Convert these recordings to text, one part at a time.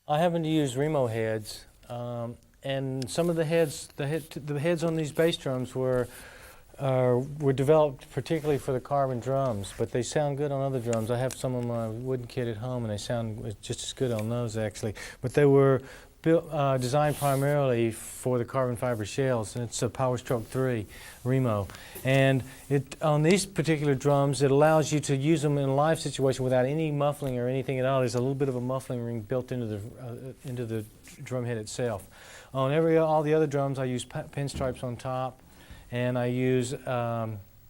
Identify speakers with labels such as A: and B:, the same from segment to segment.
A: I happen to use Remo heads, and some of the heads, the heads on these bass drums were developed particularly for the carbon drums, but they sound good on other drums. I have some of my wooden kit at home, and they sound just as good on those actually. But they were designed primarily for the carbon fiber shells, and it's a Power Stroke 3 Remo. And on these particular drums, it allows you to use them in a live situation without any muffling or anything at all. There's a little bit of a muffling ring built into the drum head itself. On all the other drums, I use pinstripes on top, and I use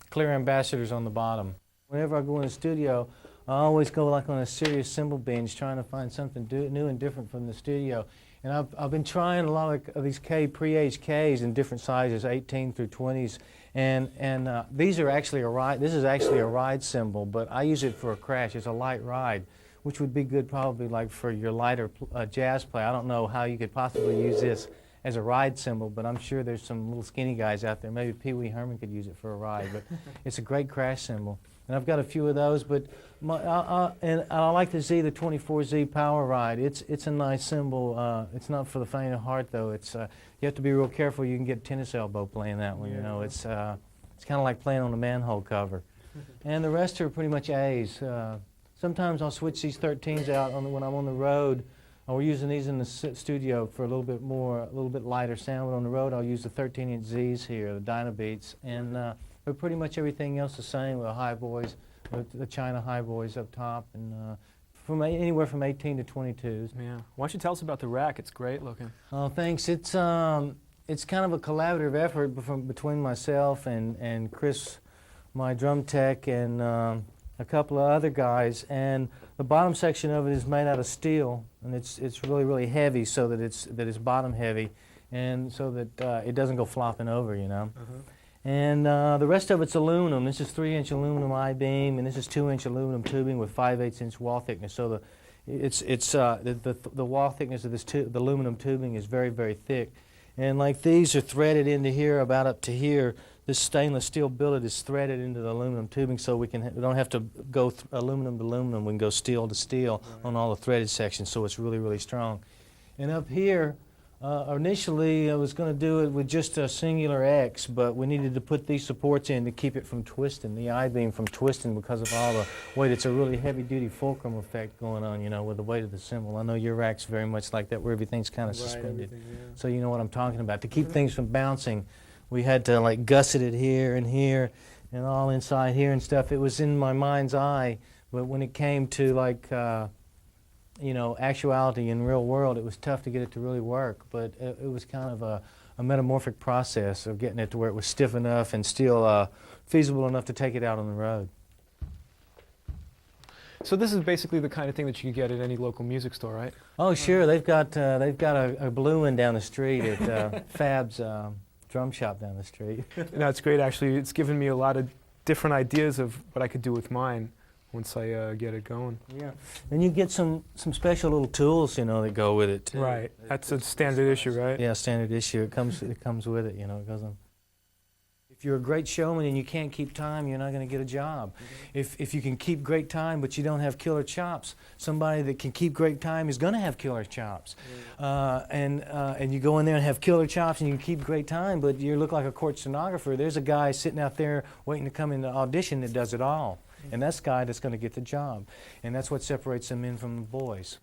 A: clear ambassadors on the bottom. Whenever I go in the studio, I always go like on a serious cymbal binge, trying to find something new and different from the studio. And I've been trying a lot of these pre-aged Ks in different sizes, 18 through 20s, and these are actually a ride. This is actually a ride cymbal, but I use it for a crash. It's a light ride, which would be good probably like for your lighter jazz play. I don't know how you could possibly use this as a ride cymbal, but I'm sure there's some little skinny guys out there. Maybe Pee Wee Herman could use it for a ride, but it's a great crash cymbal. And I've got a few of those, but and I like the Z, the 24Z Power Ride. It's a nice cymbal. It's not for the faint of heart, though. It's you have to be real careful. You can get tennis elbow playing that one. You know, it's kind of like playing on a manhole cover. And the rest are pretty much A's. Sometimes I'll switch these 13s out when I'm on the road. We're using these in the studio for a little bit lighter sound. But on the road, I'll use the 13-inch Z's here, the Dynabeats, and but pretty much everything else the same with the high boys, the China high boys up top, and from anywhere from 18 to 22s.
B: Yeah. Why don't you tell us about the rack? It's great looking.
A: Oh, thanks. It's kind of a collaborative effort between myself and Chris, my drum tech, and a couple of other guys. And the bottom section of it is made out of steel, and it's really heavy, so that it's bottom heavy, and so that it doesn't go flopping over, you know. And the rest of it's aluminum. This is 3-inch aluminum I-beam, and this is 2-inch aluminum tubing with 5/8" wall thickness. So the wall thickness of the aluminum tubing is very thick. And like these are threaded into here about up to here. This stainless steel billet is threaded into the aluminum tubing, so we don't have to go aluminum to aluminum. We can go steel to steel on all the threaded sections, so it's really strong. And up here, initially I was going to do it with just a singular X, but we needed to put these supports in to keep it from twisting, the I-beam from twisting, because of all the weight. It's a really heavy-duty fulcrum effect going on, you know, with the weight of the cymbal. I know your rack's very much like that, where everything's kind of suspended. So you know what I'm talking about. To keep things from bouncing, we had to like gusset it here and all inside here and stuff. It was in my mind's eye, but when it came to like you know, actuality in real world, it was tough to get it to really work. But it was kind of a metamorphic process of getting it to where it was stiff enough and still feasible enough to take it out on the road.
B: So this is basically the kind of thing that you can get at any local music store, right?
A: Oh, sure. They've got a blue one down the street at Fab's drum shop down the street.
B: No, it's great, actually. It's given me a lot of different ideas of what I could do with mine once I get it going.
A: Yeah. And you get some special little tools, you know, that go with it too.
B: Right. That's a standard issue, right?
A: Yeah, standard issue. It comes with it, you know. It goes on. If you're a great showman and you can't keep time, you're not going to get a job. If you can keep great time but you don't have killer chops, somebody that can keep great time is going to have killer chops. And you go in there and have killer chops and you can keep great time, but you look like a court stenographer. There's a guy sitting out there waiting to come in the audition that does it all. And that's the guy that's going to get the job. And that's what separates the men from the boys.